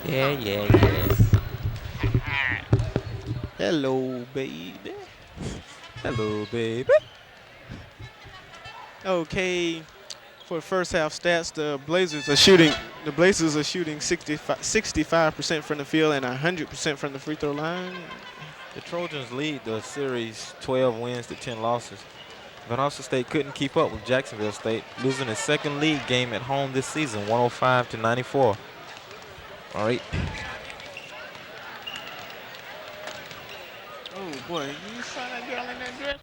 Yeah, yeah, yes. Hello, baby. Hello, baby. Okay, for the first half stats, the Blazers are shooting 65% from the field and 100% from the free throw line. The Trojans lead the series 12 wins to 10 losses. Valdosta State couldn't keep up with Jacksonville State, losing its second league game at home this season, 105 to 94. All right. Oh boy, you saw that girl in that dress?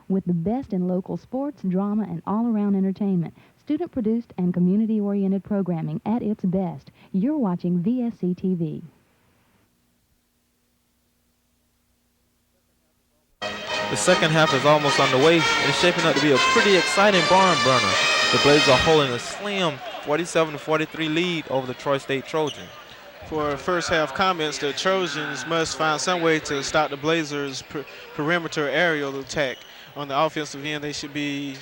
With the best in local sports, drama, and all-around entertainment. Student-produced and community-oriented programming at its best. You're watching VSC TV. The second half is almost underway and it's shaping up to be a pretty exciting barn burner. The Blazers are holding a slim 47-43 lead over the Troy State Trojans. For first half comments, the Trojans must find some way to stop the Blazers' perimeter aerial attack. On the offensive end, they should be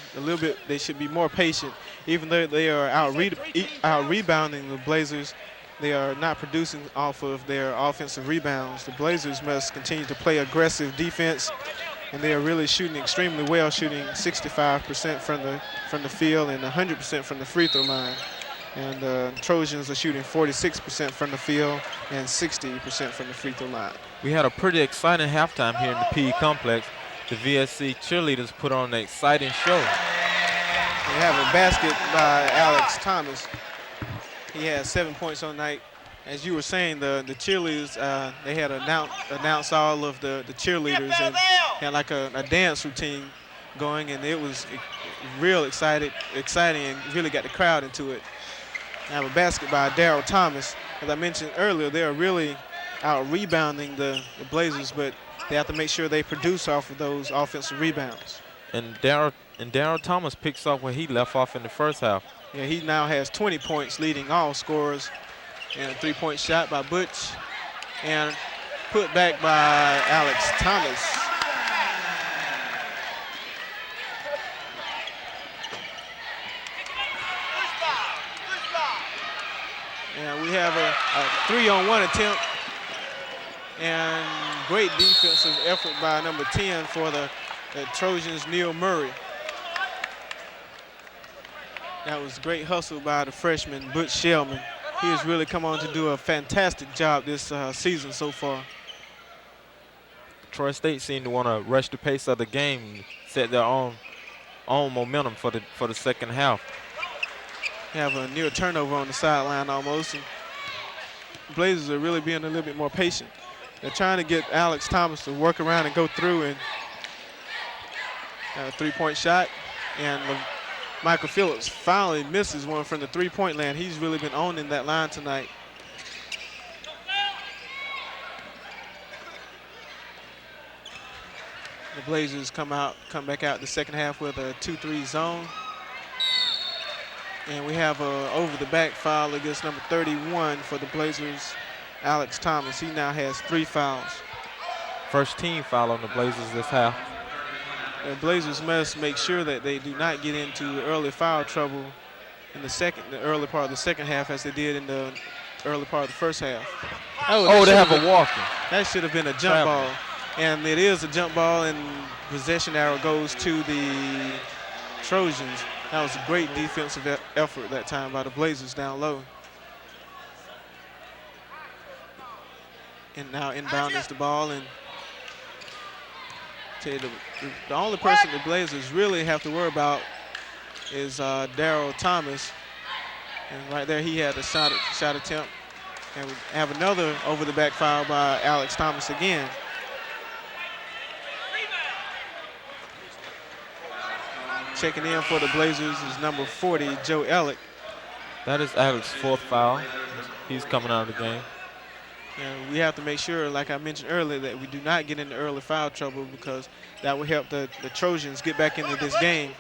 more patient. Even though they are out rebounding the Blazers, they are not producing off of their offensive rebounds. The Blazers must continue to play aggressive defense, and they are really shooting extremely well, shooting 65% from the field and 100% from the free throw line. And the Trojans are shooting 46% from the field and 60% from the free throw line. We had a pretty exciting halftime here in the PE complex. The VSC cheerleaders put on an exciting show. They have a basket by Alex Thomas. He had 7 points on night. As you were saying, the cheerleaders, they had announced all of the cheerleaders and had like a dance routine going, and it was real exciting and really got the crowd into it. They have a basket by Daryl Thomas. As I mentioned earlier, they are really out rebounding the Blazers, but they have to make sure they produce off of those offensive rebounds. And Daryl Thomas picks up where he left off in the first half. Yeah, he now has 20 points, leading all scorers. And a three-point shot by Butch. And put back by Alex Thomas. And we have a 3-on-1 attempt. And great defensive effort by number 10 for the Trojans, Neil Murray. That was great hustle by the freshman, Butch Shellman. He has really come on to do a fantastic job this season so far. Troy State seemed to want to rush the pace of the game, set their own momentum for the second half. Have a near turnover on the sideline almost. And Blazers are really being a little bit more patient. They're trying to get Alex Thomas to work around and go through, and a three-point shot. And Michael Phillips finally misses one from the three-point land. He's really been owning that line tonight. The Blazers come back out the second half with a 2-3 zone. And we have a over-the-back foul against number 31 for the Blazers, Alex Thomas. He now has 3 fouls. First team foul on the Blazers this half. The Blazers must make sure that they do not get into early foul trouble in the early part of the second half, as they did in the early part of the first half. Oh, they have a walking. That should have been a jump ball. And it is a jump ball, and possession arrow goes to the Trojans. That was a great defensive effort that time by the Blazers down low. And now inbound is the ball, and the only person the Blazers really have to worry about is Daryl Thomas. And right there he had a shot attempt. And we have another over-the-back foul by Alex Thomas again. Checking in for the Blazers is number 40, Joe Ellick. That is Alex's 4th foul. He's coming out of the game. And we have to make sure, like I mentioned earlier, that we do not get into early foul trouble because that will help the Trojans get back into this game.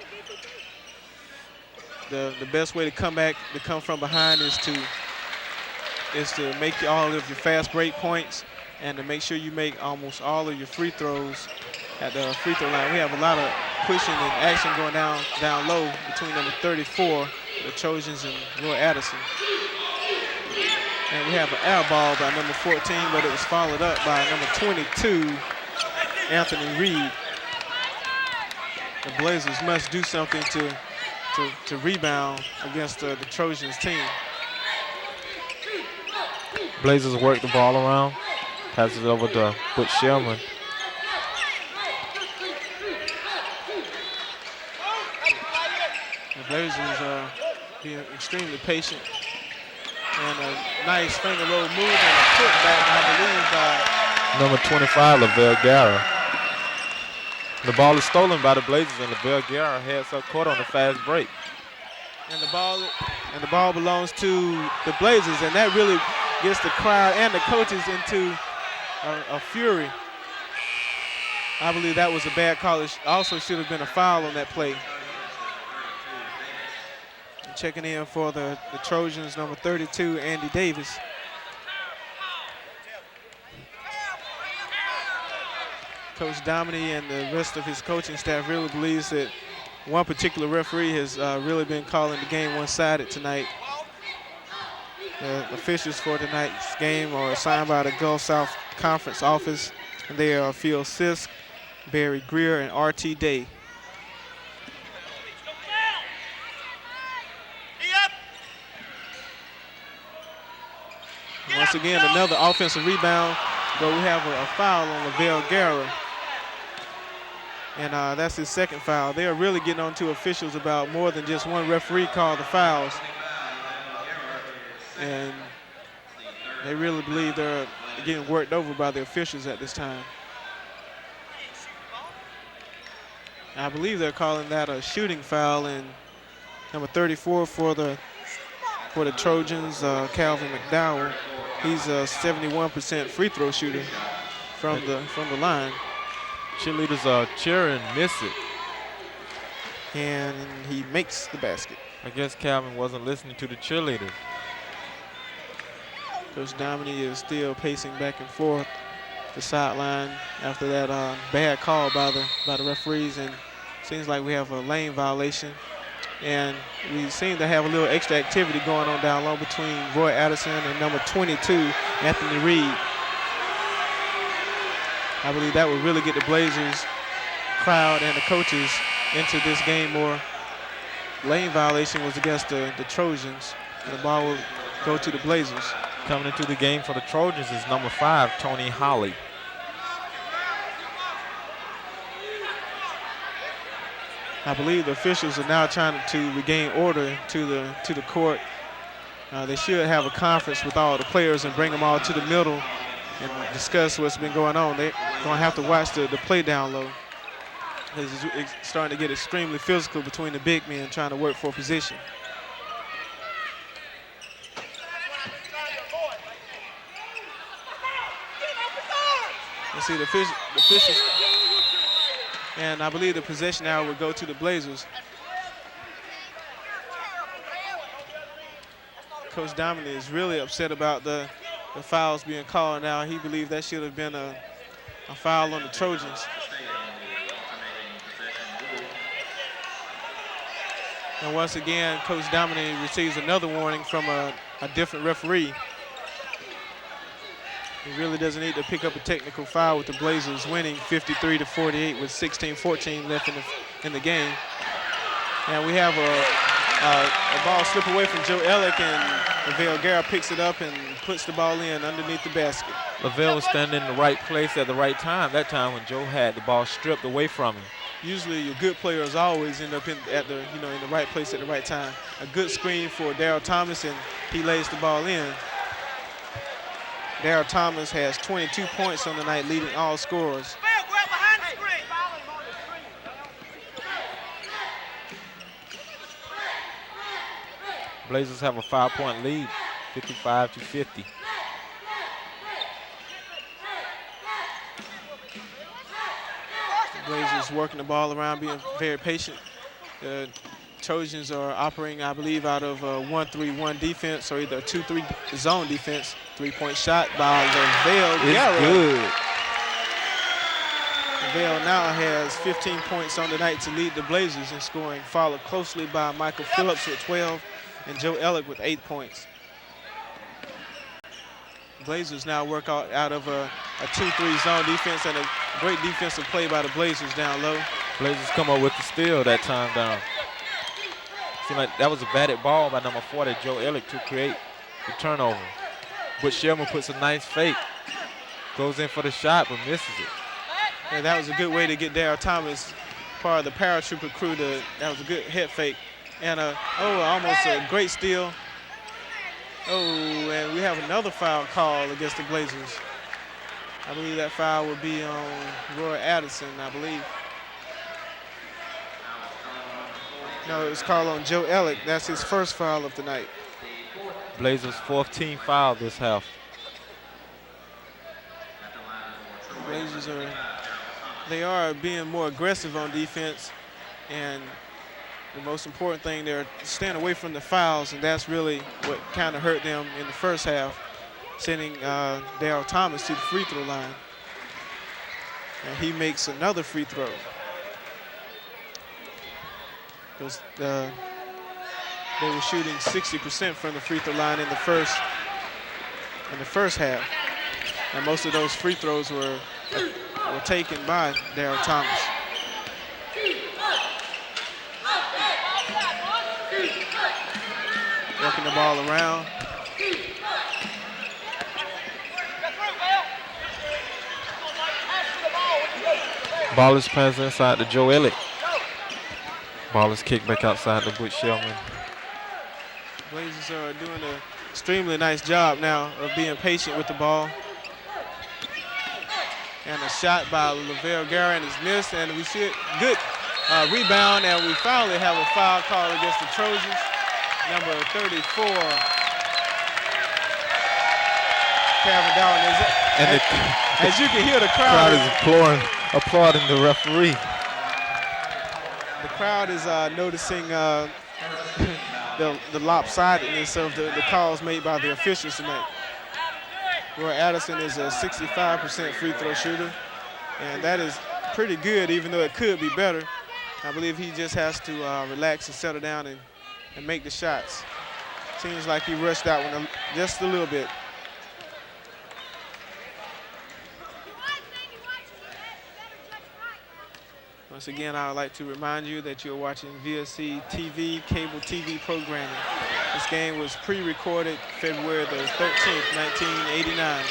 The best way to come from behind is to make all of your fast break points and to make sure you make almost all of your free throws at the free throw line. We have a lot of pushing and action going down low between number 34, the Trojans, and Roy Addison. And we have an air ball by number 14, but it was followed up by number 22, Anthony Reed. The Blazers must do something to rebound against the Trojans team. Blazers work the ball around, passes it over to Butch Sherman. The Blazers are being extremely patient. And a nice finger roll move and a putback, I believe, by number 25, Lavelle Guerra. The ball is stolen by the Blazers, and Lavelle Guerra heads up court on a fast break. And the ball belongs to the Blazers, and that really gets the crowd and the coaches into a fury. I believe that was a bad call. It also should have been a foul on that play. Checking in for the Trojans, number 32, Andy Davis. Coach Dominy and the rest of his coaching staff really believes that one particular referee has really been calling the game one-sided tonight. The officials for tonight's game are assigned by the Gulf South Conference office, and they are Phil Sisk, Barry Greer, and R.T. Day. Once again, another offensive rebound, but we have a foul on Lavelle Guerra. And that's his 2nd foul. They are really getting on to officials about more than just one referee call the fouls. And they really believe they're getting worked over by the officials at this time. I believe they're calling that a shooting foul, and number 34 for the Trojans, Calvin McDowell. He's a 71% free throw shooter from the line. Cheerleaders are cheering, miss it. And he makes the basket. I guess Calvin wasn't listening to the cheerleaders. Coach Dominy is still pacing back and forth the sideline after that bad call by the referees, and seems like we have a lane violation. And we seem to have a little extra activity going on down low between Roy Addison and number 22, Anthony Reed. I believe that would really get the Blazers crowd and the coaches into this game more. Lane violation was against the Trojans. The ball will go to the Blazers. Coming into the game for the Trojans is number 5, Tony Holly. I believe the officials are now trying to regain order to the court. They should have a conference with all the players and bring them all to the middle and discuss what's been going on. They're going to have to watch the play down low. It's starting to get extremely physical between the big men trying to work for position. You see the officials. And I believe the possession now will go to the Blazers. Coach Dominy is really upset about the fouls being called now. He believed that should have been a foul on the Trojans. And once again, Coach Dominy receives another warning from a different referee. He really doesn't need to pick up a technical foul with the Blazers winning 53-48 with 16-14 left in the game. And we have a ball slip away from Joe Ellick, and Lavelle Guerra picks it up and puts the ball in underneath the basket. Lavelle was standing in the right place at the right time. That time when Joe had the ball stripped away from him. Usually your good players always end up in the right place at the right time. A good screen for Darryl Thomas, and he lays the ball in. Darryl Thomas has 22 points on the night, leading all scorers. Blazers have a 5-point lead, 55-50. Blazers working the ball around, being very patient. The Trojans are operating, I believe, out of a 1-3-1 defense, or either a 2-3 zone defense. 3-point shot by LaVale Garrett. It's good. LaVale now has 15 points on the night to lead the Blazers in scoring, followed closely by Michael Phillips with 12 and Joe Ellick with 8 points. Blazers now work out of a 2-3 zone defense, and a great defensive play by the Blazers down low. Blazers come up with the steal that time down. Seemed like that was a batted ball by number 40, Joe Ellick, to create the turnover. But Sherman puts a nice fake, goes in for the shot, but misses it. And that was a good way to get Darryl Thomas, part of the paratrooper crew. That was a good head fake. And almost a great steal. Oh, and we have another foul call against the Blazers. I believe that foul will be on Roy Addison, I believe. No, it was called on Joe Ellick. That's his first foul of the night. Blazers' 4th team foul this half. The Blazers are being more aggressive on defense, and the most important thing, they're staying away from the fouls, and that's really what kind of hurt them in the first half, sending Darryl Thomas to the free throw line. And he makes another free throw. Because they were shooting 60% from the free throw line in the first half, and most of those free throws were taken by Darryl Thomas. Working the ball around. Ball is passed inside to Joe Ellick. Ball is kicked back outside to Butch Sherman. Blazers are doing an extremely nice job now of being patient with the ball. And a shot by LaVale Garrett is missed, and we see it. Good rebound, and we finally have a foul call against the Trojans. Number 34, Calvin Dowling. As you can hear, the crowd is applauding the referee. The crowd is noticing the lopsidedness of the calls made by the officials tonight. Roy Addison is a 65% free throw shooter, and that is pretty good, even though it could be better. I believe he just has to relax and settle down and make the shots. Seems like he rushed that one just a little bit. Once again, I would like to remind you that you're watching VSC TV, cable TV programming. This game was pre-recorded February the 13th, 1989.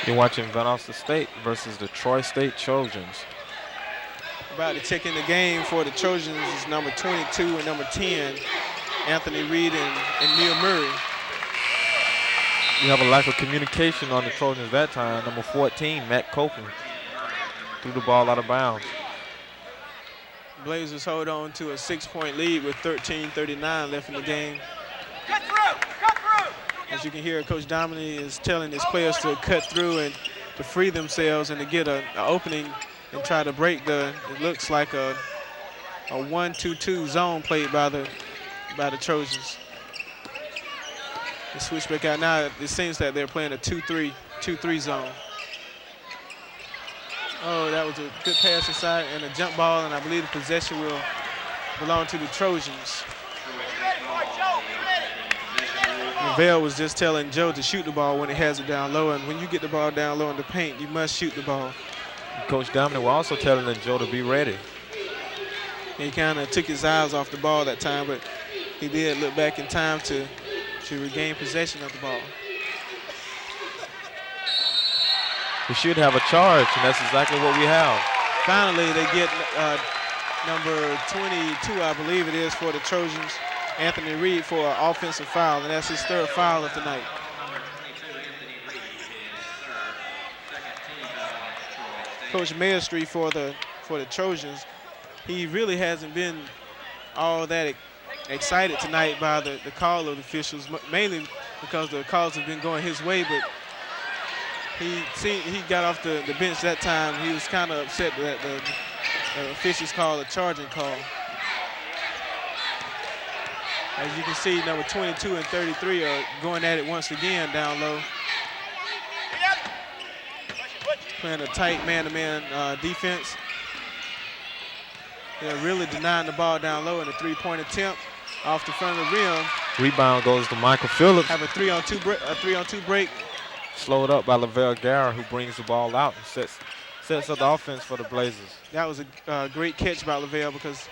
You're watching Valdosta State versus the Troy State Trojans. About to check in the game for the Trojans is number 22 and number 10, Anthony Reed and Neil Murray. You have a lack of communication on the Trojans that time. Number 14, Matt Copeland, threw the ball out of bounds. Blazers hold on to a 6-point lead with 13:39 left in the game. Cut through! As you can hear, Coach Dominic is telling his players to cut through and to free themselves and to get an opening and try to break it looks like a 1-2-2 zone played by the Trojans. They switch back out now. It seems that they're playing a 2-3 zone. Oh, that was a good pass inside and a jump ball, and I believe the possession will belong to the Trojans. LaVale was just telling Joe to shoot the ball when he has it down low, and when you get the ball down low in the paint, you must shoot the ball. Coach Dominic was also telling Joe to be ready. He kind of took his eyes off the ball that time, but he did look back in time to regain possession of the ball. We should have a charge, and that's exactly what we have. Finally, they get number 22, I believe it is, for the Trojans, Anthony Reed, for an offensive foul, and that's his third foul of the night. Coach Maestri for the Trojans, he really hasn't been all that excited tonight by the call of the officials, mainly because the calls have been going his way. But he got off the bench that time. He was kind of upset that the officials called a charging call. As you can see, number 22 and 33 are going at it once again down low. Playing a tight man-to-man defense. They're really denying the ball down low in a three-point attempt off the front of the rim. Rebound goes to Michael Phillips. Have a three-on-two break. Slowed up by Lavelle Guerra, who brings the ball out and sets up the offense for the Blazers. That was a great catch by Lavelle because,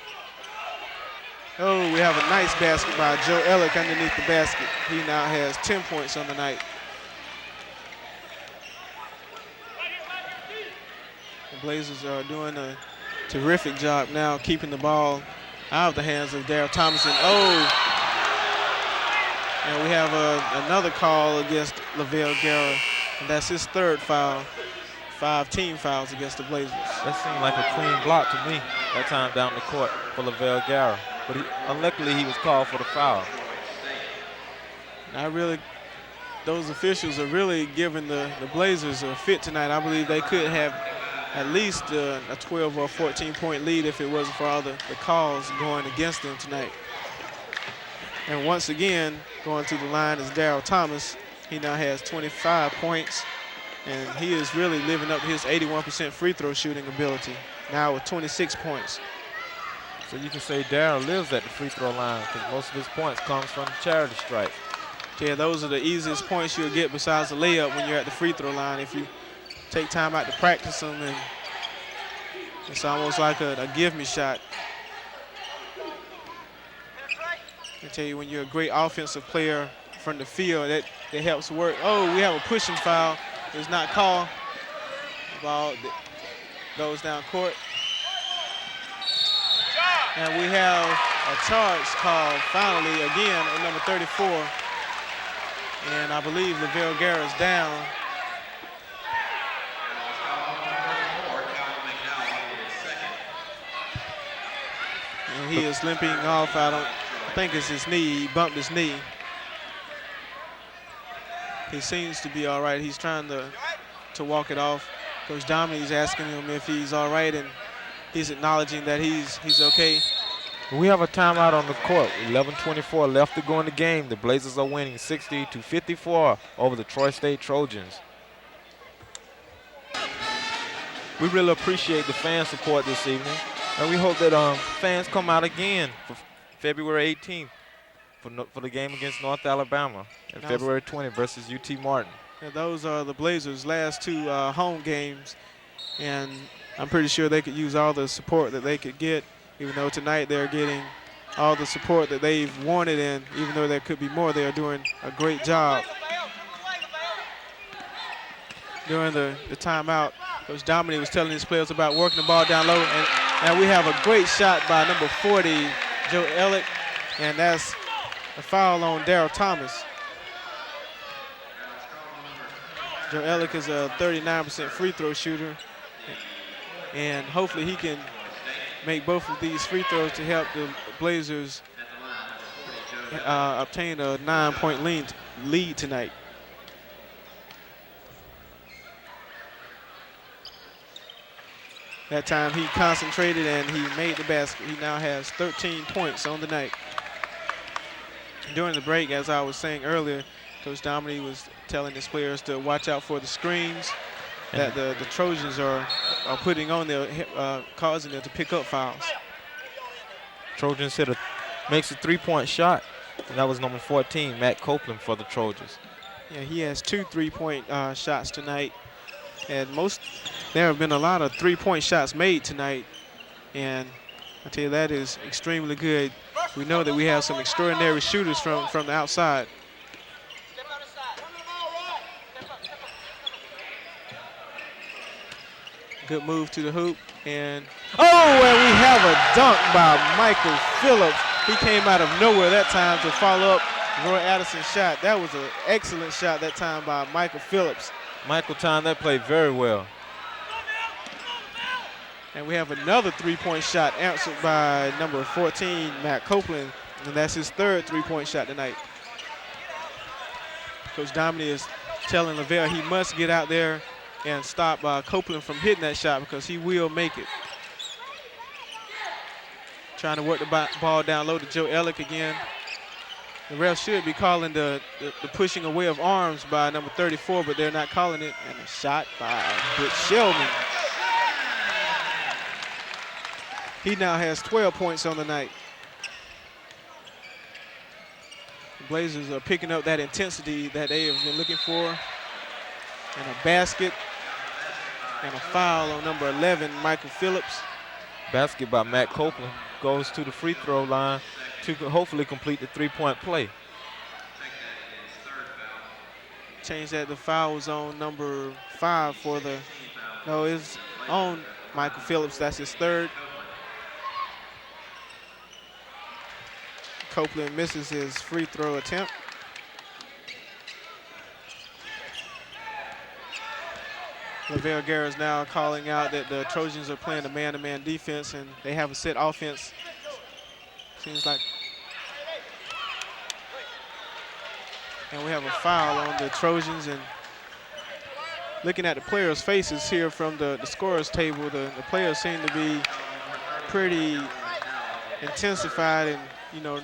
we have a nice basket by Joe Ellick underneath the basket. He now has 10 points on the night. The Blazers are doing a terrific job now keeping the ball out of the hands of Daryl Thomas. And we have another call against Lavelle Guerra, and that's his third foul. 5 team fouls against the Blazers. That seemed like a clean block to me that time down the court for Lavelle Guerra. But unluckily, he was called for the foul. Those officials are really giving the Blazers a fit tonight. I believe they could have at least a 12 or 14-point lead if it wasn't for all the calls going against them tonight. And once again, going to the line is Daryl Thomas. He now has 25 points, and he is really living up to his 81% free throw shooting ability, now with 26 points. So you can say Daryl lives at the free throw line because most of his points comes from the charity stripe. Yeah, those are the easiest points you'll get besides the layup when you're at the free throw line. If you take time out to practice them, and it's almost like a give-me shot. I tell you, when you're a great offensive player from the field, that helps work. We have a pushing foul. It's not called. The ball goes down court. And we have a charge called finally again on number 34. And I believe Lavelle Guerra is down. And he is limping off. I think it's his knee. He bumped his knee. He seems to be all right. He's trying to walk it off. Coach Dominique's asking him if he's all right, and he's acknowledging that he's okay. We have a timeout on the court. 11:24 left to go in the game. The Blazers are winning 60-54 over the Troy State Trojans. We really appreciate the fan support this evening, and we hope that fans come out again for February 18th for the game against North Alabama, and February 20th versus UT Martin. Yeah, those are the Blazers' last two home games, and I'm pretty sure they could use all the support that they could get, even though tonight they're getting all the support that they've wanted, and even though there could be more, they are doing a great job. During the timeout, Coach Dominique was telling his players about working the ball down low, and we have a great shot by number 40, Joe Elliott, and that's a foul on Daryl Thomas. Joe Elliott is a 39% free throw shooter, and hopefully he can make both of these free throws to help the Blazers obtain a 9-point lead tonight. That time he concentrated and he made the basket. He now has 13 points on the night. During the break, as I was saying earlier, Coach Dominique was telling his players to watch out for the screens that the Trojans are putting on there, causing them to pick up fouls. Trojans makes a 3-point shot, and that was number 14, Matt Copeland, for the Trojans. Yeah, he has 2 3-point shots tonight, and there have been a lot of 3-point shots made tonight, and I tell you, that is extremely good. We know that we have some extraordinary shooters from the outside. Good move to the hoop, and we have a dunk by Michael Phillips. He came out of nowhere that time to follow up Roy Addison's shot. That was an excellent shot that time by Michael Phillips. Michael timed that play very well. And we have another three-point shot answered by number 14, Matt Copeland, and that's his third three-point shot tonight. Coach Dominic is telling Lavelle he must get out there and stop Copeland from hitting that shot because he will make it. Trying to work the ball down low to Joe Ellick again. The ref should be calling the pushing away of arms by number 34, but they're not calling it. And a shot by Butch Shelman. He now has 12 points on the night. The Blazers are picking up that intensity that they have been looking for. And a basket and a foul on number 11, Michael Phillips. Basket by Matt Copeland goes to the free throw line to hopefully complete the three-point play. Change that. The foul was on number 5 for the, no, it's on Michael Phillips. That's his third. Copeland misses his free throw attempt. Lavelle Guerra is now calling out that the Trojans are playing a man-to-man defense and they have a set offense. Seems like. And we have a foul on the Trojans. And looking at the players' faces here from the scorers table, the players seem to be pretty intensified and, you know,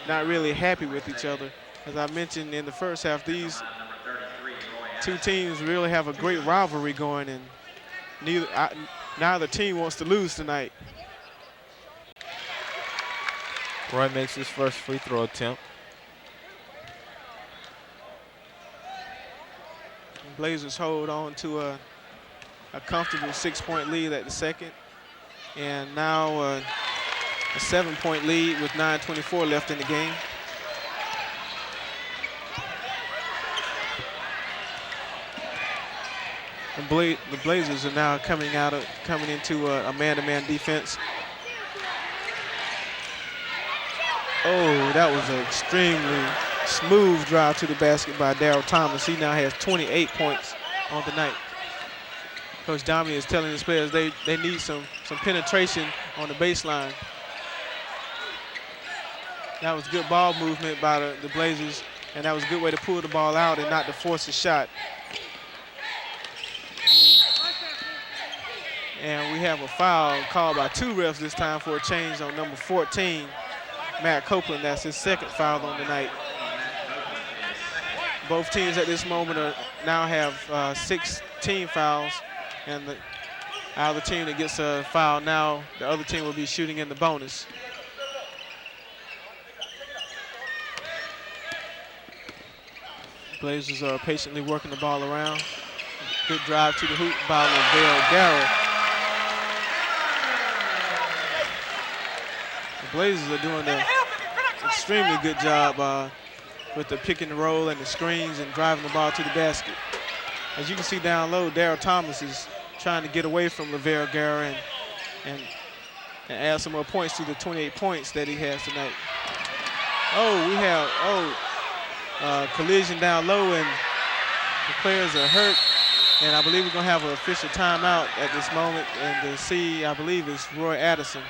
not really happy with each other. As I mentioned in the first half, these two teams really have a great rivalry going, and neither team wants to lose tonight. Roy makes his first free throw attempt. Blazers hold on to a comfortable 6-point lead at the second. And now a 7-point lead with 9:24 left in the game. The Blazers are now coming into a man-to-man defense. Oh, that was an extremely smooth drive to the basket by Darryl Thomas. He now has 28 points on the night. Coach Dominic is telling his players they need some penetration on the baseline. That was good ball movement by the Blazers, and that was a good way to pull the ball out and not to force a shot. And we have a foul called by 2 refs this time for a change on number 14, Matt Copeland. That's his second foul on the night. Both teams at this moment now have 16 fouls, and out of the team that gets a foul now, the other team will be shooting in the bonus. Blazers are patiently working the ball around. Good drive to the hoop by Lavelle Guerra. The Blazers are doing an extremely good job with the pick and roll and the screens and driving the ball to the basket. As you can see down low, Darryl Thomas is trying to get away from Lavelle Guerra and add some more points to the 28 points that he has tonight. Oh, we have collision down low, and the players are hurt. And I believe we're going to have an official timeout at this moment. And the C, I believe, is Roy Addison.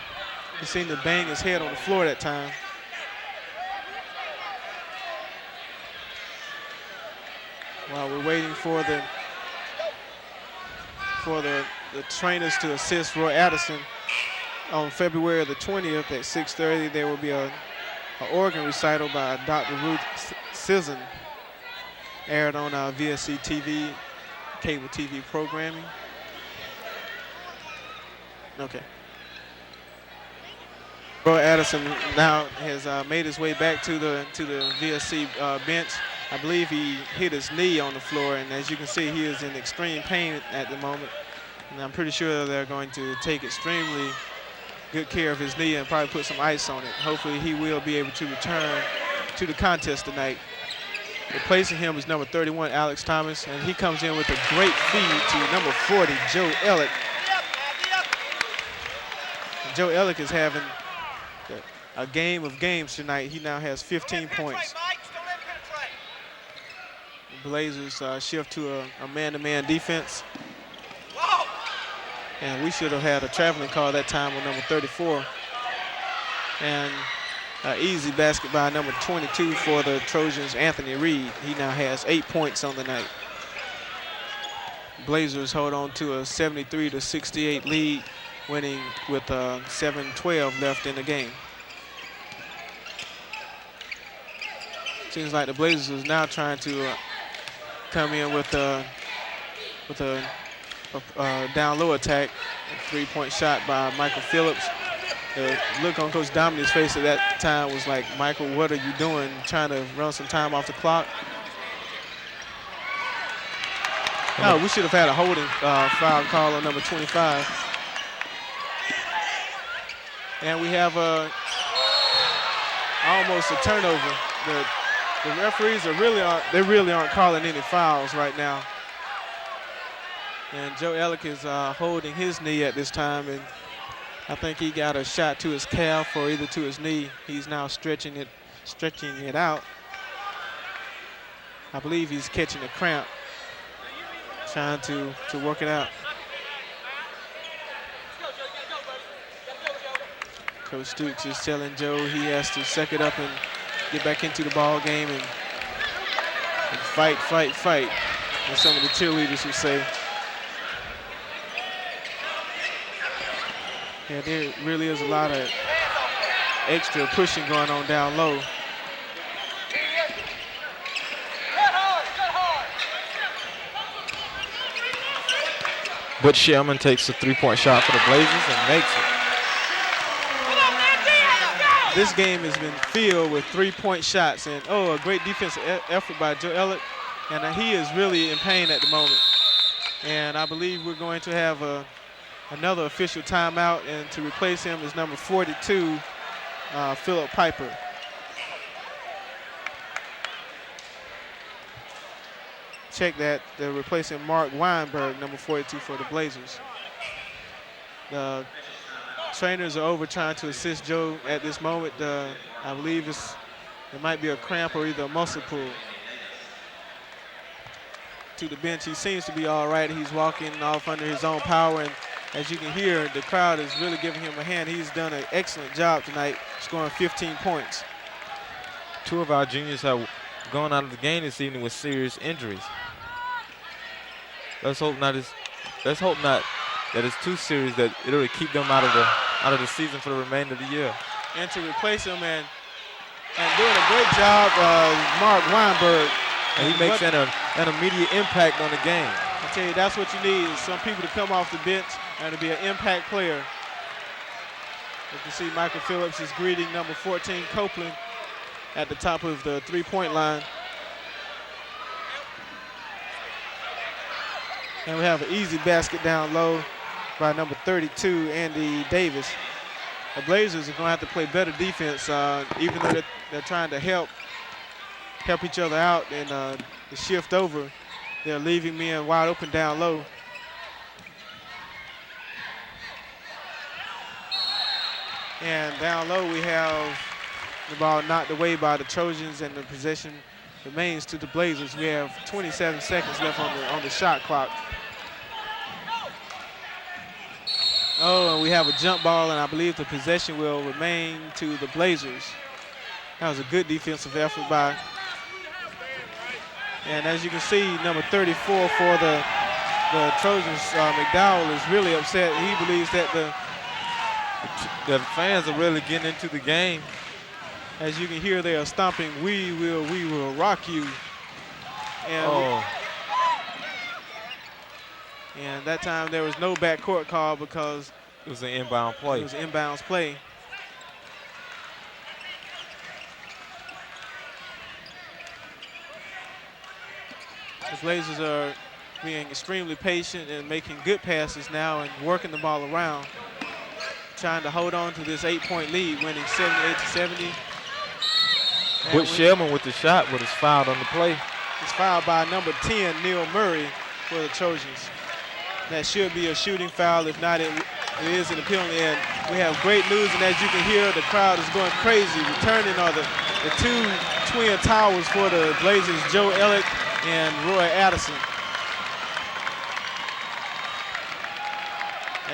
He seemed to bang his head on the floor that time. While we're waiting for the trainers to assist Roy Addison, on February the 20th at 6:30, there will be an organ recital by Dr. Ruth Sisson, aired on VSC TV, cable TV programming. Okay. Roy Addison now has made his way back to the VSC bench. I believe he hit his knee on the floor, and as you can see, he is in extreme pain at the moment. And I'm pretty sure they're going to take extremely good care of his knee and probably put some ice on it. Hopefully he will be able to return to the contest tonight. Replacing him is number 31, Alex Thomas, and he comes in with a great feed to number 40, Joe Ellick. And Joe Ellick is having a game of games tonight. He now has 15 points. The Blazers shift to a man-to-man defense. And we should have had a traveling call that time on number 34. And easy basket by number 22 for the Trojans, Anthony Reed. He now has 8 points on the night. Blazers hold on to a 73-68 lead, winning with 7:12 left in the game. Seems like the Blazers is now trying to come in with a down low attack. A 3-point shot by Michael Phillips. The look on Coach Dominic's face at that time was like, Michael, what are you doing? Trying to run some time off the clock. No, we should have had a holding foul call on number 25. And we have almost a turnover. The referees really aren't calling any fouls right now. And Joe Ellick is holding his knee at this time, and I think he got a shot to his calf or either to his knee. He's now stretching it out. I believe he's catching a cramp, trying to work it out. Coach Stooks is telling Joe he has to suck it up and get back into the ball game and fight, as some of the cheerleaders would say. Yeah, there really is a lot of extra pushing going on down low. But Sherman takes a 3-point shot for the Blazers and makes it. This game has been filled with 3-point shots, and a great defensive effort by Joe Elliott, and he is really in pain at the moment. And I believe we're going to have another official timeout, and to replace him is number 42, Philip Piper. Check that, they're replacing Mark Weinberg, number 42 for the Blazers. The trainers are over trying to assist Joe at this moment. I believe it might be a cramp or either a muscle pull. To the bench, he seems to be all right. He's walking off under his own power, and as you can hear, the crowd is really giving him a hand. He's done an excellent job tonight, scoring 15 points. 2 of our juniors have gone out of the game this evening with serious injuries. Let's hope not that it's too serious that it'll keep them out of the season for the remainder of the year. And to replace him and doing a great job, Mark Weinberg. And he makes an immediate impact on the game. I tell you, that's what you need, is some people to come off the bench and to be an impact player. You can see Michael Phillips is greeting number 14, Copeland, at the top of the 3-point line. And we have an easy basket down low by number 32, Andy Davis. The Blazers are going to have to play better defense, even though they're trying to help each other out and the shift over. They're leaving men wide open down low. And down low we have the ball knocked away by the Trojans, and the possession remains to the Blazers. We have 27 seconds left on the shot clock. And we have a jump ball, and I believe the possession will remain to the Blazers. That was a good defensive effort by. And as you can see, number 34 for the Trojans, McDowell, is really upset. He believes that the fans are really getting into the game. As you can hear, they are stomping, we will rock you. And that time there was no backcourt call because it was an inbound play. It was an inbounds play. The Blazers are being extremely patient and making good passes now and working the ball around, trying to hold on to this 8-point lead, winning 78-70. Whit Sherman with the shot, but is fouled on the play. It's fouled by number 10, Neil Murray, for the Trojans. That should be a shooting foul. If not, it is in the penalty. And we have great news, and as you can hear, the crowd is going crazy. Returning are the 2 twin towers for the Blazers, Joe Elliott and Roy Addison.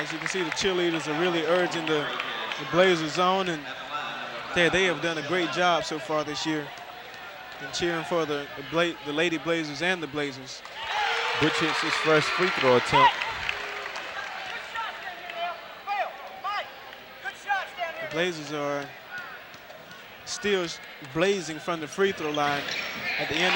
As you can see, the cheerleaders are really urging the Blazers on, and they have done a great job so far this year in cheering for the Lady Blazers and the Blazers. Butch hits his first free throw attempt. The Blazers are still blazing from the free throw line. At the end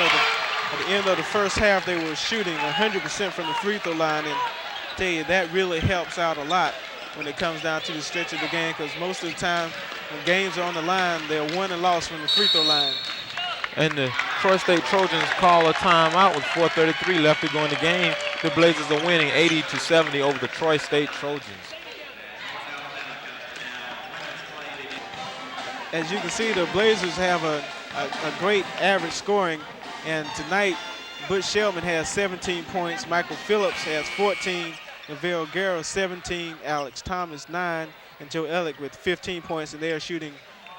of the first half, they were shooting 100% from the free throw line, and I tell you, that really helps out a lot when it comes down to the stretch of the game, because most of the time when games are on the line, they're won and lost from the free throw line. And the Troy State Trojans call a timeout with 4:33 left to go in the game. The Blazers are winning 80-70 over the Troy State Trojans. As you can see, the Blazers have a great average scoring, and tonight Butch Shelman has 17 points, Michael Phillips has 14, Lavelle Guerra 17, Alex Thomas 9, and Joe Ellick with 15 points, and they are shooting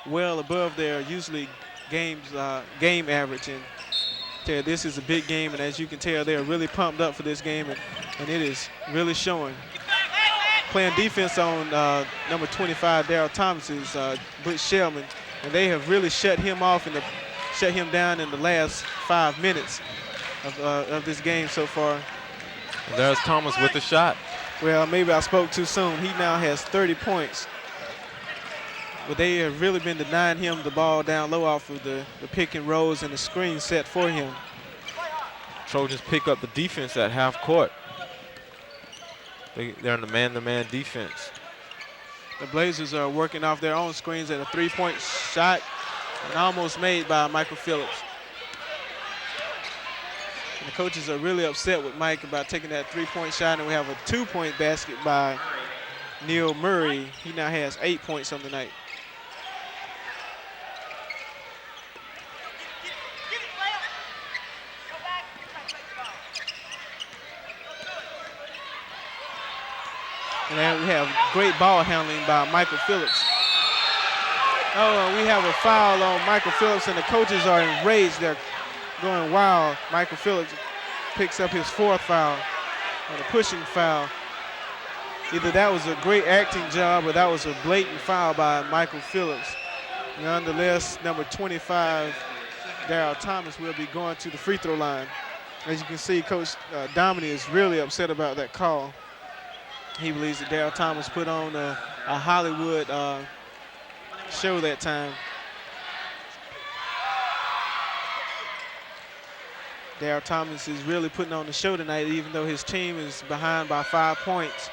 well above their usually game average. And this is a big game, and as you can tell, they are really pumped up for this game, and it is really showing. Playing defense on number 25, Darryl Thomas, is Butch Shelman, and they have really shut him down in the last 5 minutes of this game so far. And there's Thomas with the shot. Well, maybe I spoke too soon. He now has 30 points. But they have really been denying him the ball down low off of the pick and rolls and the screen set for him. Trojans pick up the defense at half court. They're in the man-to-man defense. The Blazers are working off their own screens, and a three-point shot and almost made by Michael Phillips. And the coaches are really upset with Mike about taking that three-point shot, and we have a two-point basket by Neil Murray. He now has 8 points on the night. And then we have great ball handling by Michael Phillips. Oh, we have a foul on Michael Phillips, and the coaches are enraged. They're going wild. Michael Phillips picks up his 4th foul on a pushing foul. Either that was a great acting job or that was a blatant foul by Michael Phillips. Nonetheless, number 25, Darryl Thomas, will be going to the free throw line. As you can see, Coach Dominy is really upset about that call. He believes that Darryl Thomas put on a Hollywood show that time. Darryl Thomas is really putting on the show tonight, even though his team is behind by 5 points.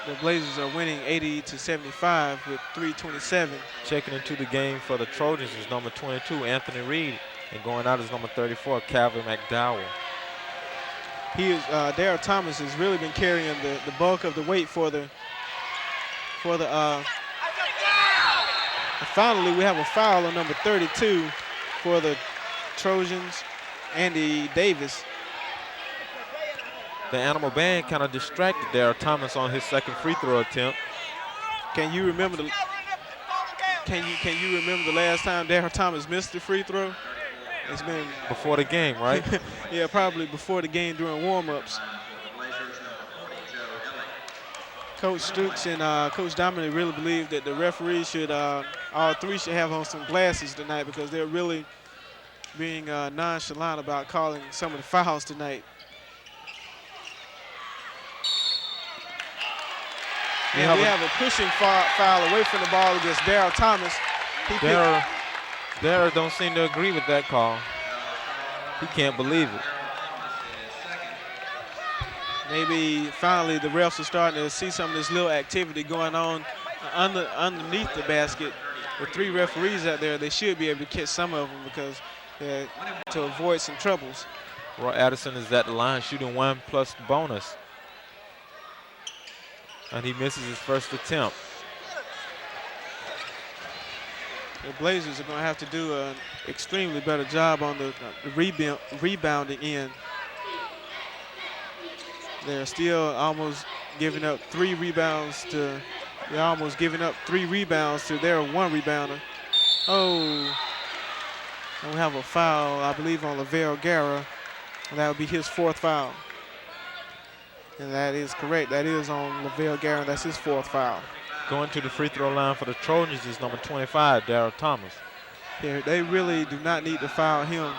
The Blazers are winning 80-75 with 3:27. Checking into the game for the Trojans is number 22, Anthony Reed, and going out is number 34, Calvin McDowell. Darryl Thomas has really been carrying the bulk of the weight for the. Finally, we have a foul on number 32 for the Trojans, Andy Davis. The Animal Band kind of distracted Darryl Thomas on his second free throw attempt. Can you remember the last time Darryl Thomas missed the free throw? It's been before the game, right? Yeah, probably before the game during warm-ups. Coach Stooks and Coach Dominic really believe that the referees should, all three should have on some glasses tonight, because they're really being nonchalant about calling some of the fouls tonight. And we have a pushing foul away from the ball against Darryl Thomas. Darryl don't seem to agree with that call. He can't believe it. Maybe finally the refs are starting to see some of this little activity going on underneath the basket. With 3 referees out there, they should be able to catch some of them, because to avoid some troubles. Roy Addison is at the line shooting 1+ bonus. And he misses his first attempt. The Blazers are going to have to do an extremely better job on the rebounding end. They're still almost giving up 3 rebounds to. They're almost giving up 3 rebounds to their 1 rebounder. Oh, and we have a foul, I believe, on Lavelle Guerra. That would be his 4th foul. And that is correct. That is on Lavelle Guerin. That's his 4th foul. Going to the free throw line for the Trojans is number 25, Darryl Thomas. They really do not need to foul him.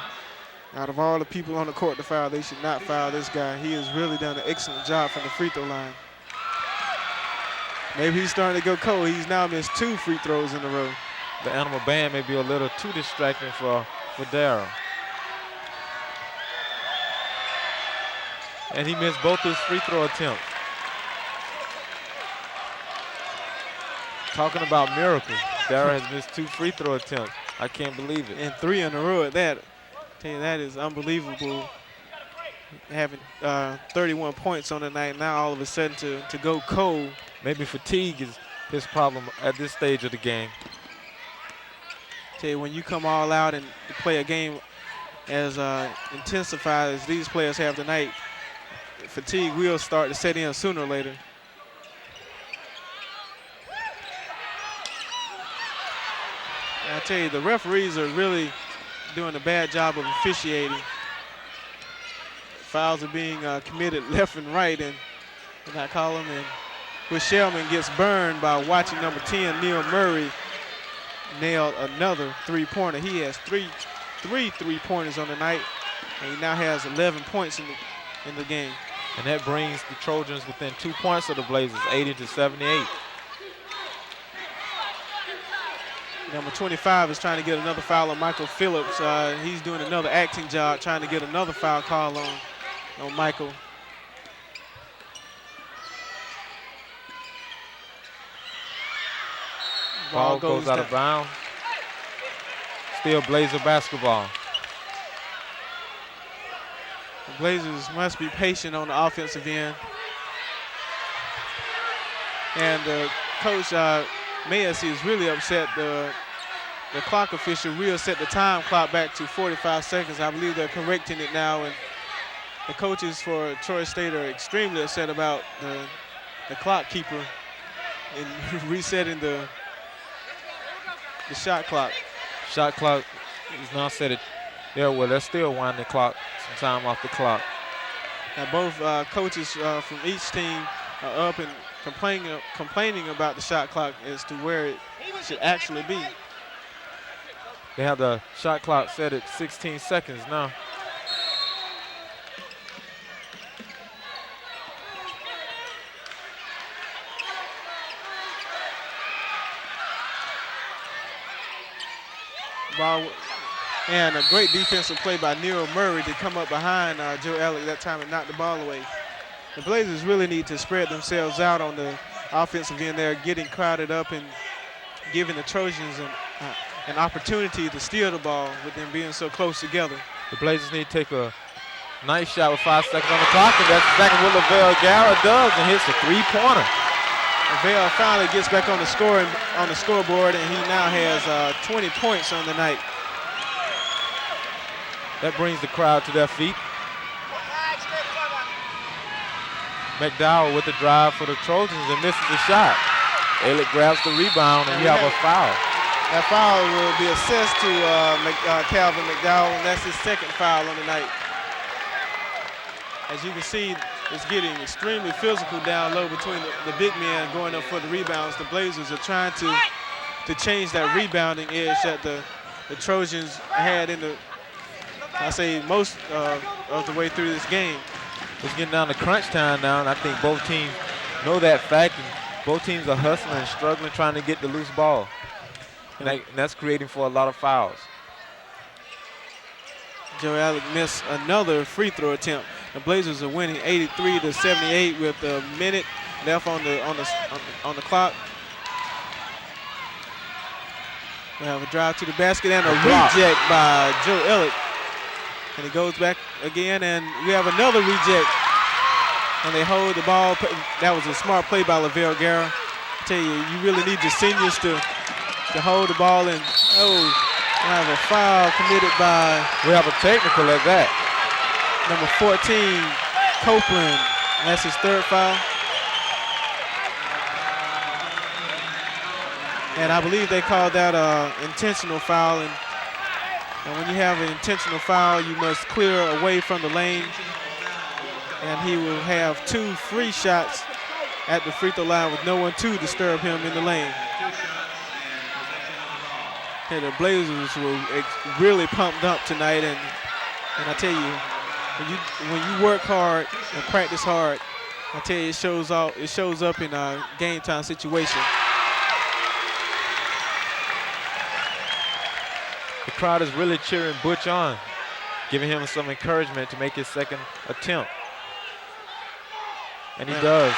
Out of all the people on the court to foul, they should not foul this guy. He has really done an excellent job from the free throw line. Maybe he's starting to go cold. He's now missed 2 free throws in a row. The Animal Band may be a little too distracting for Darryl. And he missed both his free throw attempts. Talking about miracles, Darryl has missed 2 free throw attempts. I can't believe it. And 3 in a row at that. Tell you, that is unbelievable. Having 31 points on the night, now all of a sudden to go cold. Maybe fatigue is his problem at this stage of the game. Tell you, when you come all out and play a game as intensified as these players have tonight, fatigue will start to set in sooner or later. And I tell you, the referees are really doing a bad job of officiating. Fouls are being committed left and right, and I call them. And Bush Shellman gets burned by watching number 10, Neil Murray, nail another 3-pointer. He has three 3-pointers on the night, and he now has 11 points in the game. And that brings the Trojans within 2 points of the Blazers, 80-78. Number 25 is trying to get another foul on Michael Phillips. He's doing another acting job, trying to get another foul call on Michael. Ball goes out of bounds. Still Blazer basketball. The Blazers must be patient on the offensive end. And Coach Mayes is really upset. The clock official will set the time clock back to 45 seconds. I believe they're correcting it now. And the coaches for Troy State are extremely upset about the clock keeper and resetting the shot clock. Shot clock is now set at there. Well, they're still winding the clock, some time off the clock. Now both coaches from each team are up and complaining about the shot clock as to where it should actually be. They have the shot clock set at 16 seconds now. And a great defensive play by Neil Murray to come up behind Joe Alec that time and knock the ball away. The Blazers really need to spread themselves out on the offensive end. They're getting crowded up and giving the Trojans an opportunity to steal the ball with them being so close together. The Blazers need to take a nice shot with 5 seconds on the clock, and that's exactly what Lavelle Guerin does and hits a 3-pointer. Lavelle finally gets back on the scoreboard, and he now has 20 points on the night. That brings the crowd to their feet. McDowell with the drive for the Trojans and misses the shot. Alec grabs the rebound, and we have a foul. That foul will be assessed to Calvin McDowell, and that's his 2nd foul on the night. As you can see, it's getting extremely physical down low between the big men going up for the rebounds. The Blazers are trying to change that rebounding edge that the Trojans had in most of the way through this game. It's getting down to crunch time now, and I think both teams know that fact, and both teams are hustling and struggling, trying to get the loose ball. And that's creating for a lot of fouls. Joe Alec missed another free throw attempt. The Blazers are winning 83-78 with a minute left on the clock. We have a drive to the basket and a reject by Joe Alec. And he goes back again, and we have another reject. And they hold the ball. That was a smart play by Lavelle Guerin. I tell you, you really need your seniors to hold the ball. And we have a foul committed by. We have a technical at that. Number 14, Copeland. That's his 3rd foul. And I believe they called that an intentional foul. And when you have an intentional foul, you must clear away from the lane. and he will have 2 free shots at the free throw line with no one to disturb him in the lane. And the Blazers were really pumped up tonight, and I tell you, when you work hard and practice hard, I tell you, it shows up in a game time situation. The crowd is really cheering Butch on, giving him some encouragement to make his second attempt. And he does.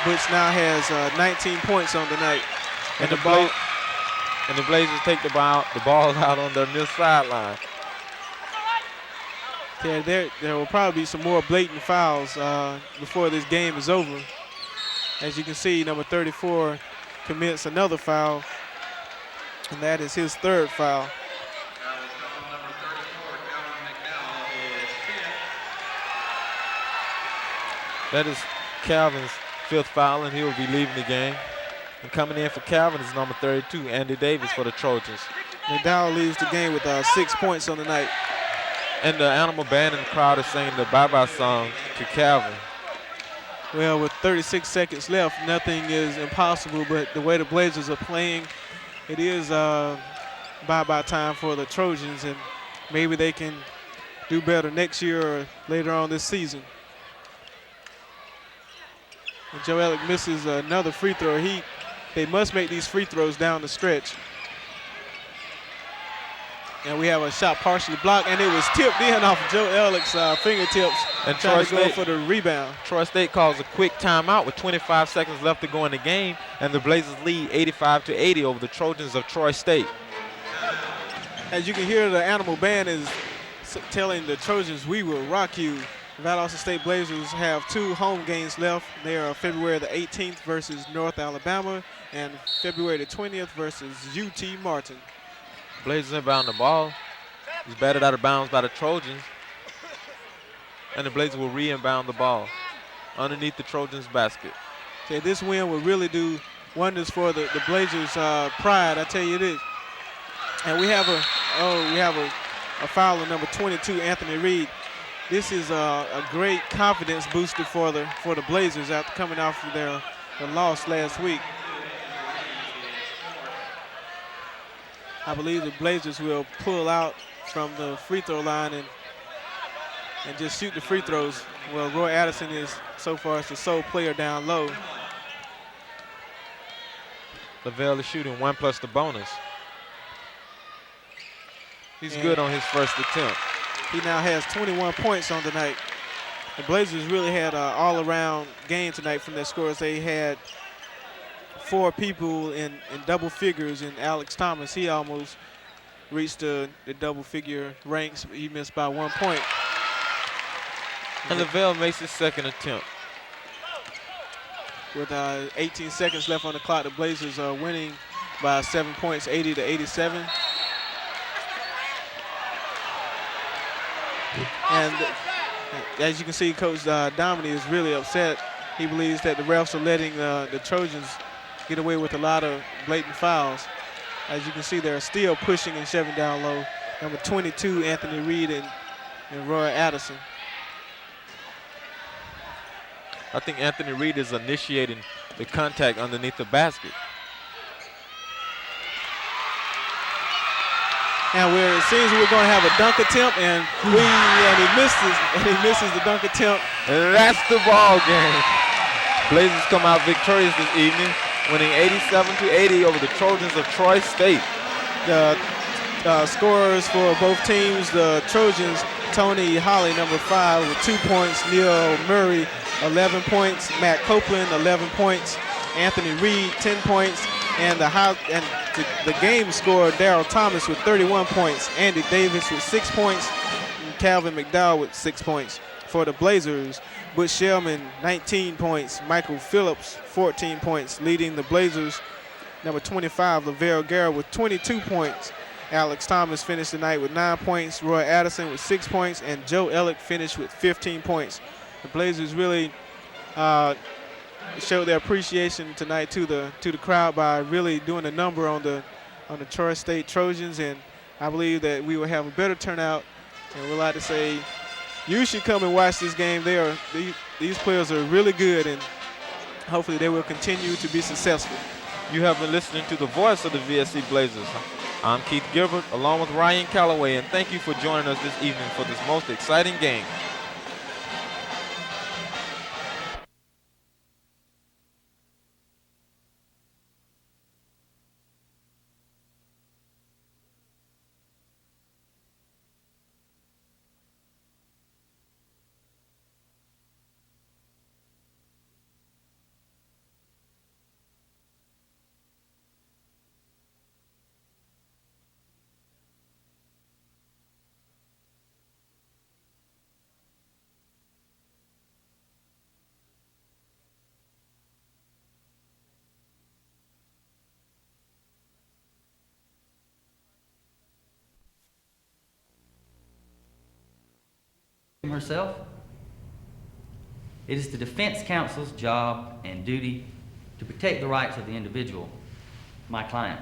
Butch now has 19 points on the night. And the Blazers take the ball out on their near sideline. Yeah, there will probably be some more blatant fouls before this game is over. As you can see, number 34 commits another foul, and that is his 3rd foul. That is Calvin's 5th foul, and he will be leaving the game. And coming in for Calvin is number 32, Andy Davis for the Trojans. McDowell leaves the game with 6 points on the night. And the Animal Band in the crowd is singing the bye-bye song to Calvin. Well, with 36 seconds left, nothing is impossible, but the way the Blazers are playing, it is bye-bye time for the Trojans, and maybe they can do better next year or later on this season. And Joe Ellick misses another free throw. They must make these free throws down the stretch. And we have a shot partially blocked, and it was tipped in off of Joe Ellick's fingertips. And trying to go for the rebound. Troy State calls a quick timeout with 25 seconds left to go in the game, and the Blazers lead 85-80 over the Trojans of Troy State. As you can hear, the Animal Band is telling the Trojans, "We will rock you." Valdosta State Blazers have 2 home games left. They are February the 18th versus North Alabama and February the 20th versus UT Martin. Blazers inbound the ball. He's batted out of bounds by the Trojans. And the Blazers will re-inbound the ball underneath the Trojans' basket. Okay, this win will really do wonders for the Blazers' pride, I tell you this. And we have a foul on number 22, Anthony Reed. This is a great confidence booster for the Blazers after coming off of their loss last week. I believe the Blazers will pull out from the free throw line and just shoot the free throws. Well, Roy Addison is so far as the sole player down low. Lavelle is shooting 1 plus the bonus. He's good on his first attempt. He now has 21 points on the night. The Blazers really had an all-around game tonight from their scores. They had 4 people in double figures, and Alex Thomas, he almost reached the double-figure ranks. He missed by 1 point. And Lavelle makes his second attempt. With 18 seconds left on the clock, the Blazers are winning by 7 points, 80-87. And as you can see, Coach Dominy is really upset. He believes that the refs are letting the Trojans get away with a lot of blatant fouls. As you can see, they're still pushing and shoving down low. Number 22, Anthony Reed and Roy Addison. I think Anthony Reed is initiating the contact underneath the basket. And it seems we're going to have a dunk attempt, and he misses the dunk attempt. And that's the ball game. Blazers come out victorious this evening, winning 87-80 over the Trojans of Troy State. The scorers for both teams, the Trojans, Tony Holly, number 5, with 2 points. Neil Murray, 11 points. Matt Copeland, 11 points. Anthony Reed, 10 points. And the game scorer, Darryl Thomas, with 31 points. Andy Davis with 6 points. And Calvin McDowell with 6 points. For the Blazers, Butch Shellman, 19 points. Michael Phillips, 14 points. Leading the Blazers, number 25, Lavelle Garrett with 22 points. Alex Thomas finished the night with 9 points. Roy Addison with 6 points. And Joe Ellick finished with 15 points. The Blazers really showed their appreciation tonight to the crowd by really doing a number on the Troy State Trojans, and I believe that we will have a better turnout. And we'd like to say You should come and watch this game. These players are really good, and hopefully they will continue to be successful. You have been listening to the voice of the VSC Blazers. I'm Keith Gilbert, along with Ryan Calloway, and thank you for joining us this evening for this most exciting game. Herself. It is the defense counsel's job and duty to protect the rights of the individual, my client,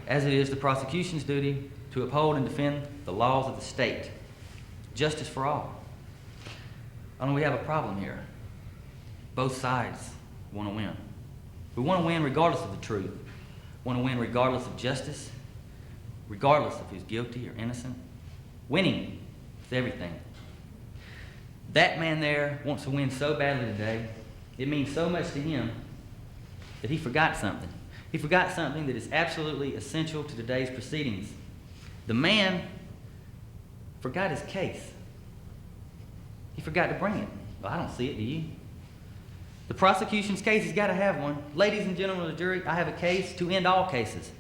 as it is the prosecution's duty to uphold and defend the laws of the state. Justice for all. Only we have a problem here. Both sides want to win. We want to win regardless of the truth. We want to win regardless of justice, regardless of who's guilty or innocent. Winning is everything. That man there wants to win so badly today, it means so much to him that he forgot something. He forgot something that is absolutely essential to today's proceedings. The man forgot his case. He forgot to bring it. Well, I don't see it, do you? The prosecution's case, he's got to have one. Ladies and gentlemen of the jury, I have a case to end all cases.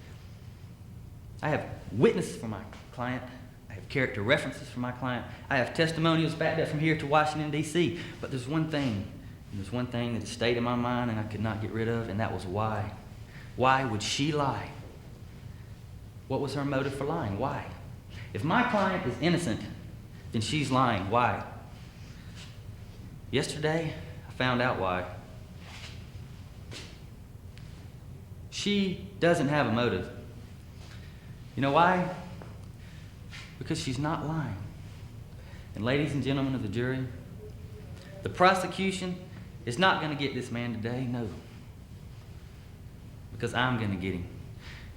I have witnesses for my client. I have character references for my client. I have testimonials backed up from here to Washington, D.C. But there's one thing that has stayed in my mind and I could not get rid of, and that was why. Why would she lie? What was her motive for lying? Why? If my client is innocent, then she's lying. Why? Yesterday, I found out why. She doesn't have a motive. You know why? Because she's not lying. And ladies and gentlemen of the jury, the prosecution is not going to get this man today, no. Because I'm going to get him.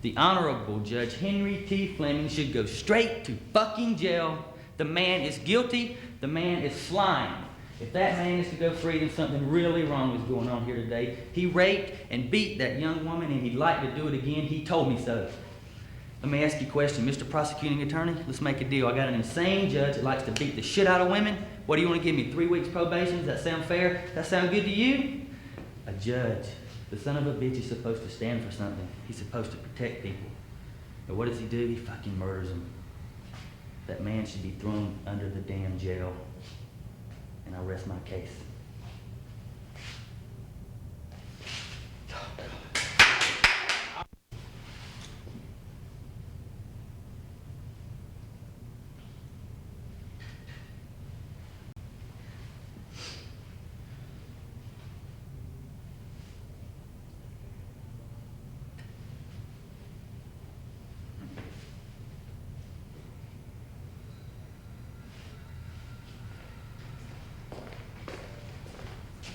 The Honorable Judge Henry T. Fleming should go straight to fucking jail. The man is guilty. The man is flying. If that man is to go free, then something really wrong is going on here today. He raped and beat that young woman, and he'd like to do it again. He told me so. Let me ask you a question, Mr. Prosecuting Attorney. Let's make a deal. I got an insane judge that likes to beat the shit out of women. What do you want to give me, 3 weeks probation? Does that sound fair? Does that sound good to you? A judge, the son of a bitch, is supposed to stand for something. He's supposed to protect people. But what does he do? He fucking murders them. That man should be thrown under the damn jail. And I rest my case.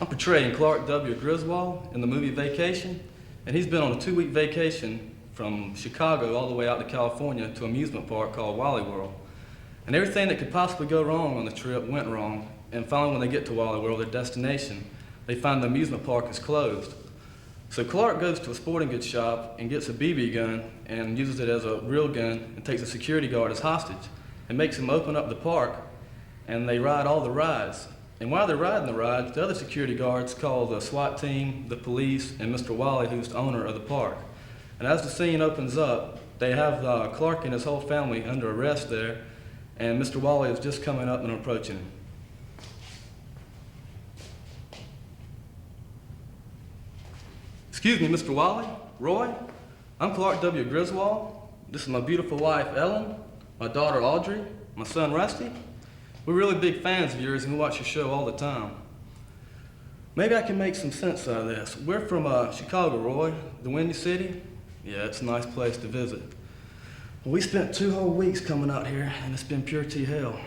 I'm portraying Clark W. Griswold in the movie Vacation, and he's been on a 2-week vacation from Chicago all the way out to California to an amusement park called Wally World. And everything that could possibly go wrong on the trip went wrong, and finally when they get to Wally World, their destination, they find the amusement park is closed. So Clark goes to a sporting goods shop and gets a BB gun and uses it as a real gun and takes a security guard as hostage and makes him open up the park, and they ride all the rides. And while they're riding the rides, the other security guards call the SWAT team, the police, and Mr. Wally, who's the owner of the park. And as the scene opens up, they have Clark and his whole family under arrest there, and Mr. Wally is just coming up and approaching him. Excuse me, Mr. Wally, Roy, I'm Clark W. Griswold. This is my beautiful wife, Ellen, my daughter, Audrey, my son, Rusty. We're really big fans of yours and we watch your show all the time. Maybe I can make some sense out of this. We're from Chicago, Roy, the Windy City. Yeah, it's a nice place to visit. Well, we spent 2 whole weeks coming out here and it's been pure T hell.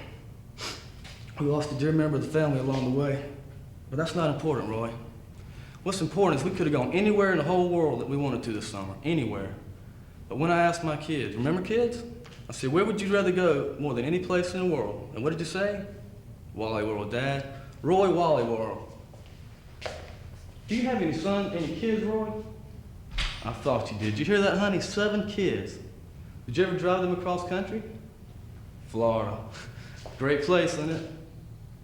We lost a dear member of the family along the way. But that's not important, Roy. What's important is we could have gone anywhere in the whole world that we wanted to this summer, anywhere. But when I asked my kids, remember kids? I said, where would you rather go more than any place in the world? And what did you say? Wally World, Dad. Roy, Wally World. Do you have any kids, Roy? I thought you did. You hear that, honey? 7 kids. Did you ever drive them across country? Florida. Great place, isn't it?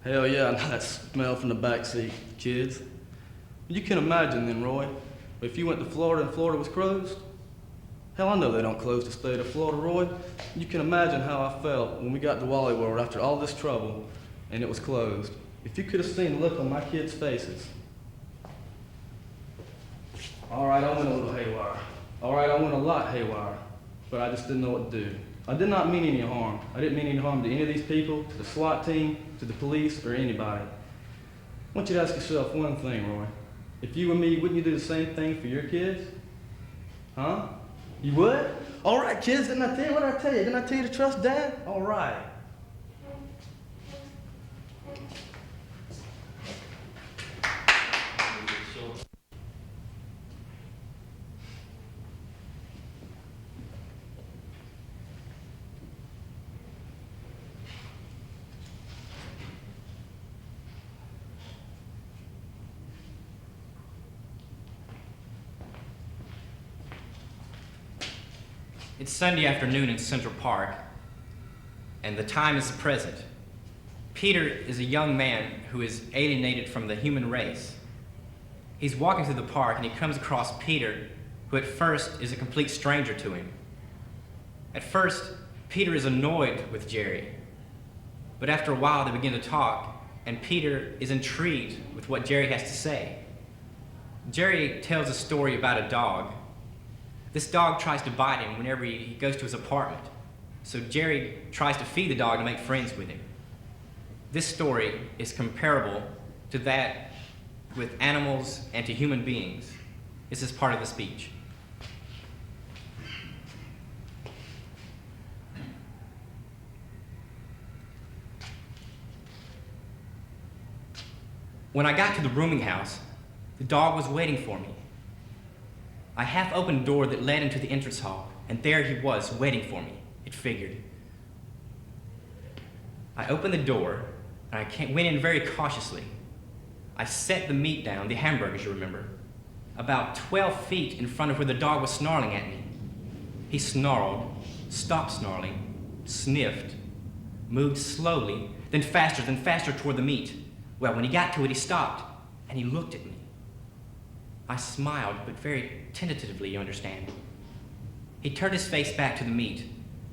Hell yeah, I know that smell from the back seat, kids. You can imagine then, Roy, if you went to Florida and Florida was closed. Hell, I know they don't close the state of Florida, Roy. You can imagine how I felt when we got to Wally World after all this trouble and it was closed. If you could have seen the look on my kids' faces. All right, I went a little haywire. All right, I went a lot haywire, but I just didn't know what to do. I did not mean any harm. I didn't mean any harm to any of these people, to the SWAT team, to the police, or anybody. I want you to ask yourself one thing, Roy. If you were me, wouldn't you do the same thing for your kids? Huh? You would? All right, kids, didn't I tell you? What did I tell you? Didn't I tell you to trust Dad? All right. It's Sunday afternoon in Central Park, and the time is the present. Peter is a young man who is alienated from the human race. He's walking through the park and he comes across Peter, who at first is a complete stranger to him. At first, Peter is annoyed with Jerry, but after a while they begin to talk, and Peter is intrigued with what Jerry has to say. Jerry tells a story about a dog. This dog tries to bite him whenever he goes to his apartment. So Jerry tries to feed the dog to make friends with him. This story is comparable to that with animals and to human beings. This is part of the speech. When I got to the rooming house, the dog was waiting for me. I half opened a door that led into the entrance hall, and there he was, waiting for me, it figured. I opened the door, and I went in very cautiously. I set the meat down, the hamburgers, you remember, about 12 feet in front of where the dog was snarling at me. He snarled, stopped snarling, sniffed, moved slowly, then faster toward the meat. Well, when he got to it, he stopped, and he looked at me. I smiled, but very tentatively, you understand. He turned his face back to the meat,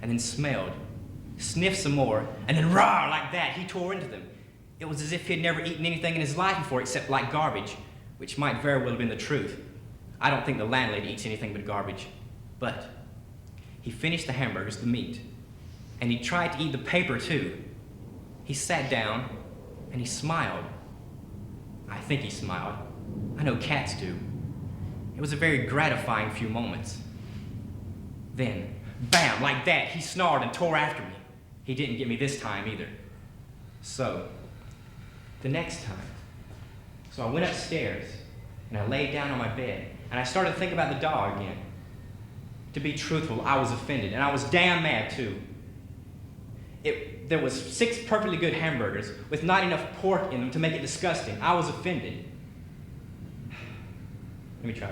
and then smelled, sniffed some more, and then roar, like that, he tore into them. It was as if he had never eaten anything in his life before except like garbage, which might very well have been the truth. I don't think the landlady eats anything but garbage. But he finished the hamburgers, the meat, and he tried to eat the paper too. He sat down, and he smiled. I think he smiled. I know cats do. It was a very gratifying few moments. Then, bam, like that, he snarled and tore after me. He didn't get me this time either. So, the next time, I went upstairs and I laid down on my bed and I started to think about the dog again. To be truthful, I was offended, and I was damn mad too. There was 6 perfectly good hamburgers with not enough pork in them to make it disgusting. I was offended. Let me try.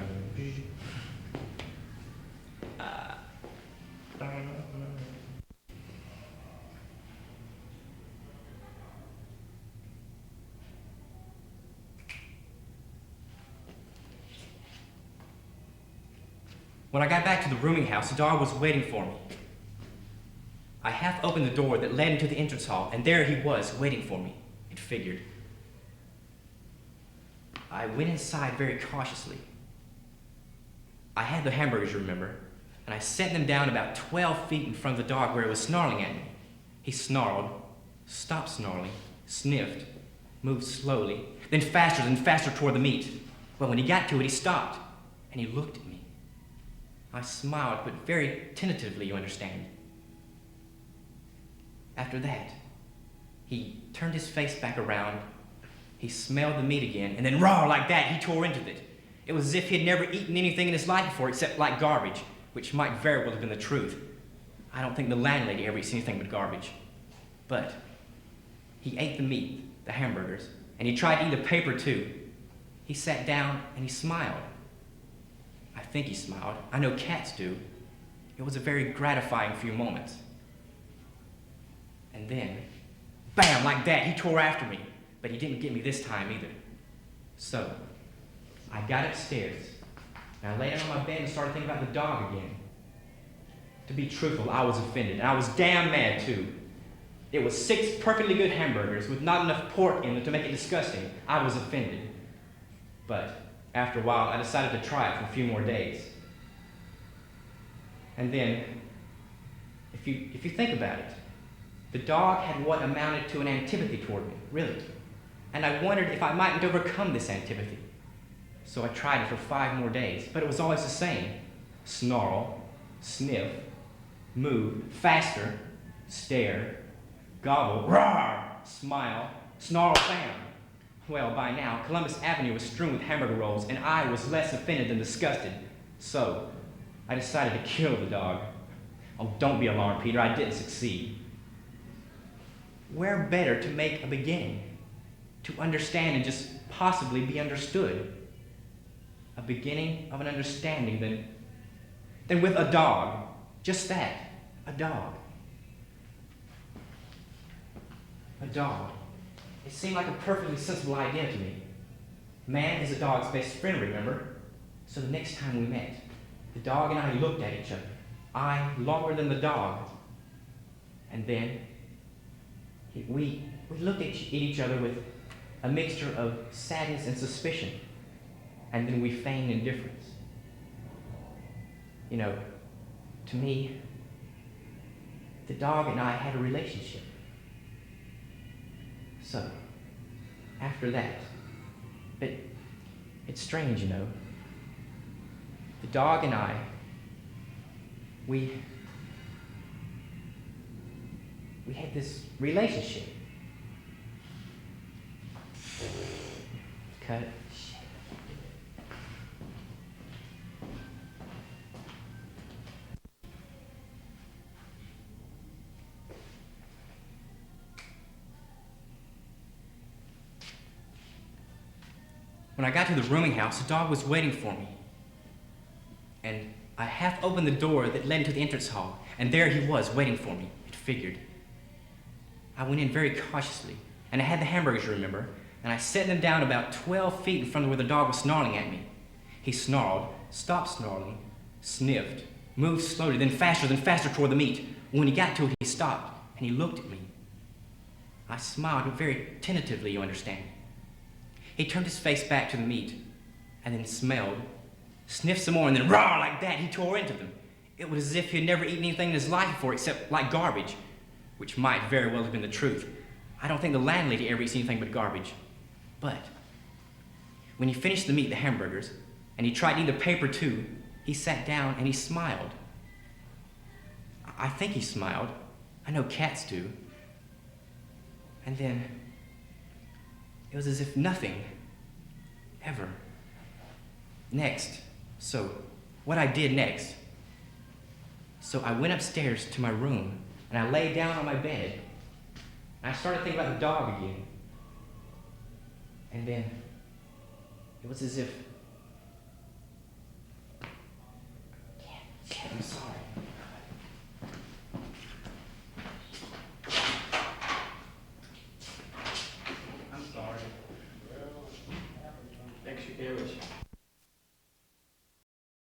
When I got back to the rooming house, the dog was waiting for me. I half opened the door that led into the entrance hall, and there he was, waiting for me, it figured. I went inside very cautiously. I had the hamburgers, remember, and I set them down about 12 feet in front of the dog where it was snarling at me. He snarled, stopped snarling, sniffed, moved slowly, then faster toward the meat. Well, when he got to it, he stopped, and he looked at me. I smiled, but very tentatively, you understand. After that, He turned his face back around. He smelled the meat again, and then raw like that, he tore into it. It was as if he had never eaten anything in his life before except like garbage, which might very well have been the truth. I don't think the landlady ever eats anything but garbage. But he ate the meat, the hamburgers, and he tried to eat the paper too. He sat down and he smiled. I think he smiled. I know cats do. It was a very gratifying few moments. And then, bam, like that, he tore after me. But he didn't get me this time either. So, I got upstairs, and I lay down on my bed and started thinking about the dog again. To be truthful, I was offended, and I was damn mad too. It was 6 perfectly good hamburgers with not enough pork in them to make it disgusting. I was offended. But after a while, I decided to try it for a few more days. And then, if you think about it, the dog had what amounted to an antipathy toward me, really. And I wondered if I mightn't overcome this antipathy. So I tried it for 5 more days, but it was always the same. Snarl, sniff, move, faster, stare, gobble, roar, smile, snarl, bam. Well, by now, Columbus Avenue was strewn with hamburger rolls, and I was less offended than disgusted. So, I decided to kill the dog. Oh, don't be alarmed, Peter, I didn't succeed. Where better to make a beginning? To understand and just possibly be understood. A beginning of an understanding than with a dog. Just that, a dog. A dog. It seemed like a perfectly sensible idea to me. Man is a dog's best friend, remember? So the next time we met, the dog and I looked at each other. I longer than the dog. And then we looked at each other with a mixture of sadness and suspicion. And then we feigned indifference. You know, to me, the dog and I had a relationship. So, after that, but it's strange, you know. The dog and I, we had this relationship. Cut. When I got to the rooming house, the dog was waiting for me. And I half opened the door that led into the entrance hall, and there he was, waiting for me, it figured. I went in very cautiously, and I had the hamburgers, you remember, and I set them down about 12 feet in front of where the dog was snarling at me. He snarled, stopped snarling, sniffed, moved slowly, then faster toward the meat. When he got to it, he stopped, and he looked at me. I smiled very tentatively, you understand. He turned his face back to the meat, and then smelled, sniffed some more, and then raw like that, he tore into them. It was as if he had never eaten anything in his life before except like garbage, which might very well have been the truth. I don't think the landlady ever eats anything but garbage. But when he finished the meat, the hamburgers, and he tried to eat the paper too, he sat down and he smiled. I think he smiled. I know cats do. And then it was as if nothing ever. Next, so what I did next. So I went upstairs to my room and I lay down on my bed and I started thinking about the dog again. And then it was as if, I'm sorry. I'm sorry. Extra carriage.